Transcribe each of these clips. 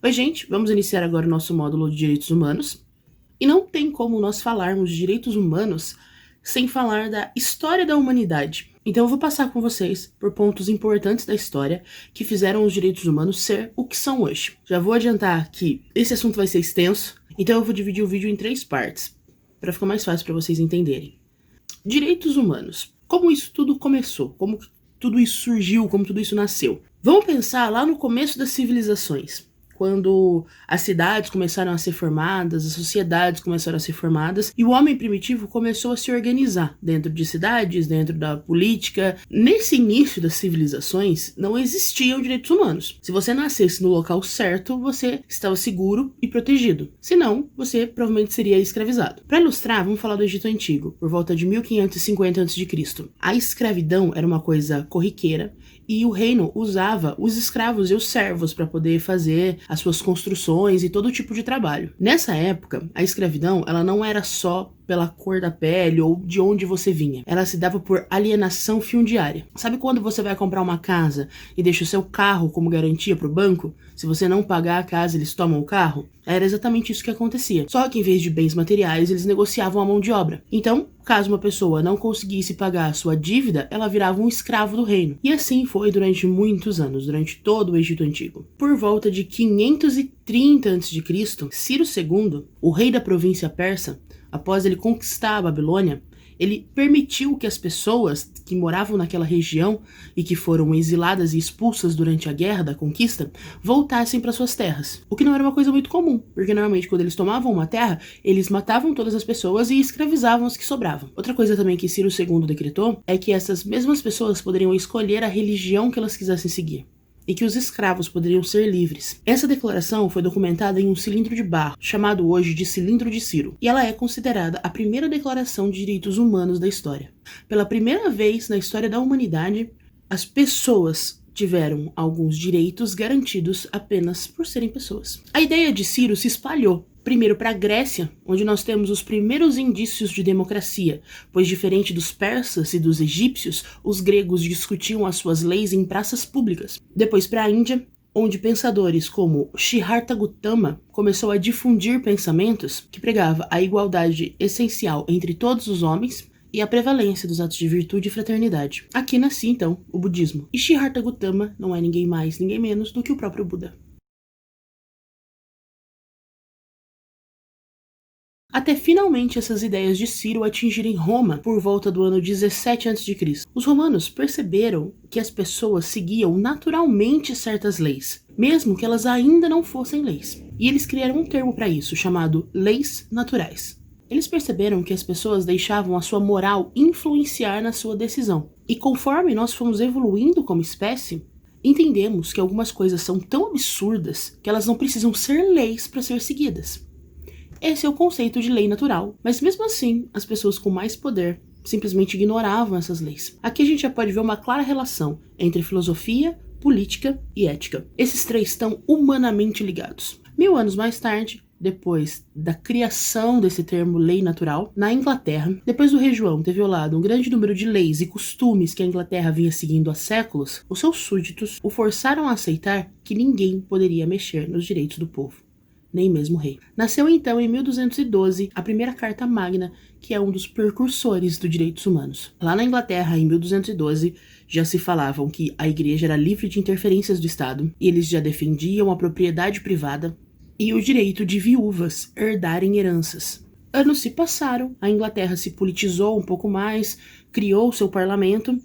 Oi, gente, vamos iniciar agora o nosso módulo de Direitos Humanos. E não tem como nós falarmos de direitos humanos sem falar da história da humanidade. Então eu vou passar com vocês por pontos importantes da história que fizeram os direitos humanos ser o que são hoje. Já vou adiantar que esse assunto vai ser extenso, então eu vou dividir o vídeo em 3 partes, para ficar mais fácil para vocês entenderem. Direitos humanos. Como isso tudo começou? Como tudo isso surgiu? Como tudo isso nasceu? Vamos pensar lá no começo das civilizações, quando as cidades começaram a ser formadas, as sociedades começaram a ser formadas, e o homem primitivo começou a se organizar dentro de cidades, dentro da política. Nesse início das civilizações, não existiam direitos humanos. Se você nascesse no local certo, você estava seguro e protegido. Senão, você provavelmente seria escravizado. Para ilustrar, vamos falar do Egito Antigo, por volta de 1550 a.C. A escravidão era uma coisa corriqueira, e o reino usava os escravos e os servos para poder fazer as suas construções e todo tipo de trabalho. Nessa época, a escravidão ela não era só pela cor da pele ou de onde você vinha. Ela se dava por alienação fundiária. Sabe quando você vai comprar uma casa e deixa o seu carro como garantia para o banco? Se você não pagar a casa, eles tomam o carro? Era exatamente isso que acontecia. Só que em vez de bens materiais, eles negociavam a mão de obra. Então, caso uma pessoa não conseguisse pagar a sua dívida, ela virava um escravo do reino. E assim foi durante muitos anos, durante todo o Egito Antigo. Por volta de 530 a.C., Ciro II, o rei da província persa, após ele conquistar a Babilônia, ele permitiu que as pessoas que moravam naquela região e que foram exiladas e expulsas durante a guerra da conquista voltassem para suas terras. O que não era uma coisa muito comum, porque normalmente quando eles tomavam uma terra, eles matavam todas as pessoas e escravizavam as que sobravam. Outra coisa também que Ciro II decretou é que essas mesmas pessoas poderiam escolher a religião que elas quisessem seguir, e que os escravos poderiam ser livres. Essa declaração foi documentada em um cilindro de barro, chamado hoje de Cilindro de Ciro, e ela é considerada a primeira declaração de direitos humanos da história. Pela primeira vez na história da humanidade, as pessoas tiveram alguns direitos garantidos apenas por serem pessoas. A ideia de Ciro se espalhou primeiro para a Grécia, onde nós temos os primeiros indícios de democracia, pois diferente dos persas e dos egípcios, os gregos discutiam as suas leis em praças públicas. Depois para a Índia, onde pensadores como Siddhartha Gautama começou a difundir pensamentos que pregava a igualdade essencial entre todos os homens e a prevalência dos atos de virtude e fraternidade. Aqui nascia então o budismo. E Siddhartha Gautama não é ninguém mais, ninguém menos do que o próprio Buda. Até finalmente essas ideias de Ciro atingirem Roma por volta do ano 17 a.C. Os romanos perceberam que as pessoas seguiam naturalmente certas leis, mesmo que elas ainda não fossem leis. E eles criaram um termo para isso, chamado leis naturais. Eles perceberam que as pessoas deixavam a sua moral influenciar na sua decisão. E conforme nós fomos evoluindo como espécie, entendemos que algumas coisas são tão absurdas que elas não precisam ser leis para ser seguidas. Esse é o conceito de lei natural, mas mesmo assim, as pessoas com mais poder simplesmente ignoravam essas leis. Aqui a gente já pode ver uma clara relação entre filosofia, política e ética. Esses três estão humanamente ligados. 1000 anos mais tarde, depois da criação desse termo lei natural, na Inglaterra, depois do rei João ter violado um grande número de leis e costumes que a Inglaterra vinha seguindo há séculos, os seus súditos o forçaram a aceitar que ninguém poderia mexer nos direitos do povo, nem mesmo o rei. Nasceu então em 1212 a primeira Carta Magna, que é um dos precursores dos direitos humanos. Lá na Inglaterra, em 1212, já se falavam que a igreja era livre de interferências do Estado, e eles já defendiam a propriedade privada e o direito de viúvas herdarem heranças. Anos se passaram, a Inglaterra se politizou um pouco mais, criou seu parlamento,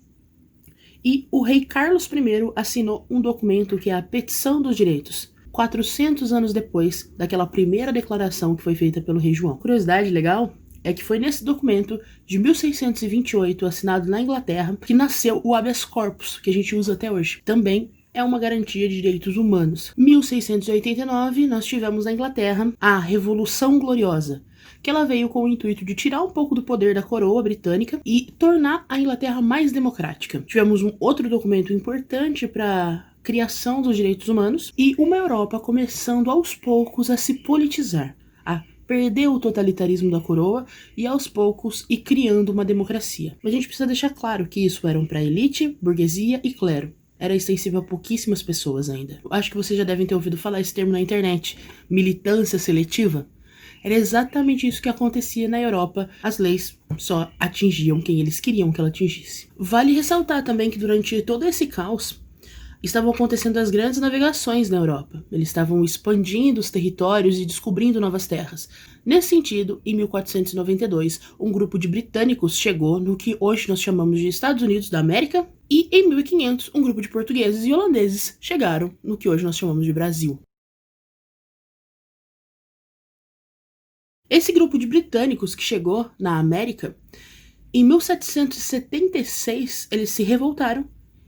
e o rei Carlos I assinou um documento que é a Petição dos Direitos, 400 anos depois daquela primeira declaração que foi feita pelo rei João. Curiosidade legal é que foi nesse documento de 1628, assinado na Inglaterra, que nasceu o habeas corpus, que a gente usa até hoje. Também é uma garantia de direitos humanos. Em 1689, nós tivemos na Inglaterra a Revolução Gloriosa, que ela veio com o intuito de tirar um pouco do poder da coroa britânica e tornar a Inglaterra mais democrática. Tivemos um outro documento importante para criação dos direitos humanos e uma Europa começando aos poucos a se politizar, a perder o totalitarismo da coroa e aos poucos ir criando uma democracia. Mas a gente precisa deixar claro que isso eram para elite, burguesia e clero. era extensível a pouquíssimas pessoas ainda. Acho que vocês já devem ter ouvido falar esse termo na internet, militância seletiva. Era exatamente isso que acontecia na Europa. As leis só atingiam quem eles queriam que ela atingisse. Vale ressaltar também que durante todo esse caos, estavam acontecendo as grandes navegações na Europa. Eles estavam expandindo os territórios e descobrindo novas terras. Nesse sentido, em 1492, um grupo de britânicos chegou no que hoje nós chamamos de Estados Unidos da América, e em 1500, um grupo de portugueses e holandeses chegaram no que hoje nós chamamos de Brasil. Esse grupo de britânicos que chegou na América, em 1776, eles se revoltaram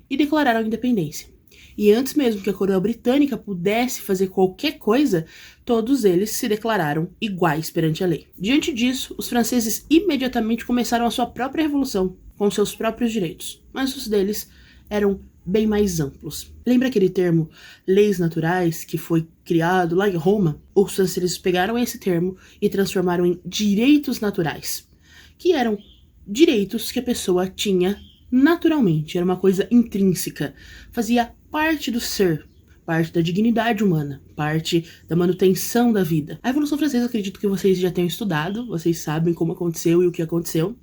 e declararam a independência. E antes mesmo que a coroa britânica pudesse fazer qualquer coisa, todos eles se declararam iguais perante a lei. Diante disso, os franceses imediatamente começaram a sua própria revolução, com seus próprios direitos, mas os deles eram bem mais amplos. Lembra aquele termo leis naturais que foi criado lá em Roma? Os franceses pegaram esse termo e transformaram em direitos naturais, que eram direitos que a pessoa tinha naturalmente, era uma coisa intrínseca, fazia parte do ser, parte da dignidade humana, parte da manutenção da vida. A Revolução Francesa, acredito que vocês já tenham estudado, vocês sabem como aconteceu e o que aconteceu.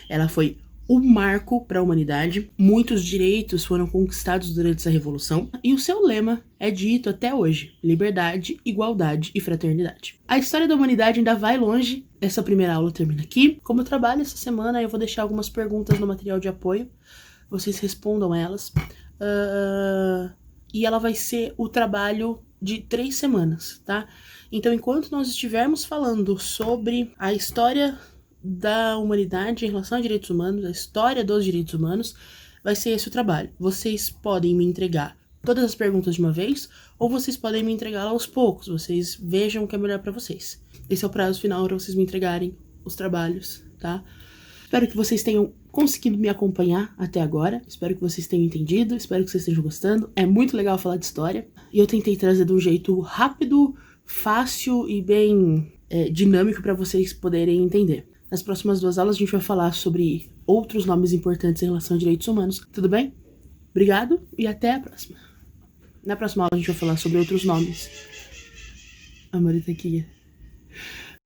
Ela foi um marco para a humanidade. Muitos direitos foram conquistados durante essa revolução e o seu lema é dito até hoje: liberdade, igualdade e fraternidade. A história da humanidade ainda vai longe. Essa primeira aula termina aqui. Como eu trabalho essa semana, eu vou deixar algumas perguntas no material de apoio. Vocês respondam elas. E ela vai ser o trabalho de 3 semanas, tá? Então, enquanto nós estivermos falando sobre a história da humanidade em relação a direitos humanos, a história dos direitos humanos, vai ser esse o trabalho. Vocês podem me entregar todas as perguntas de uma vez, ou vocês podem me entregar aos poucos. Vocês vejam o que é melhor para vocês. Esse é o prazo final para vocês me entregarem os trabalhos, tá? Espero que vocês tenham conseguido me acompanhar até agora. Espero que vocês tenham entendido. Espero que vocês estejam gostando. É muito legal falar de história. E eu tentei trazer de um jeito rápido, fácil e bem dinâmico para vocês poderem entender. Nas próximas 2 aulas a gente vai falar sobre outros nomes importantes em relação a direitos humanos. Tudo bem? Obrigado e até a próxima. Na próxima aula a gente vai falar sobre outros nomes. A Marita aqui.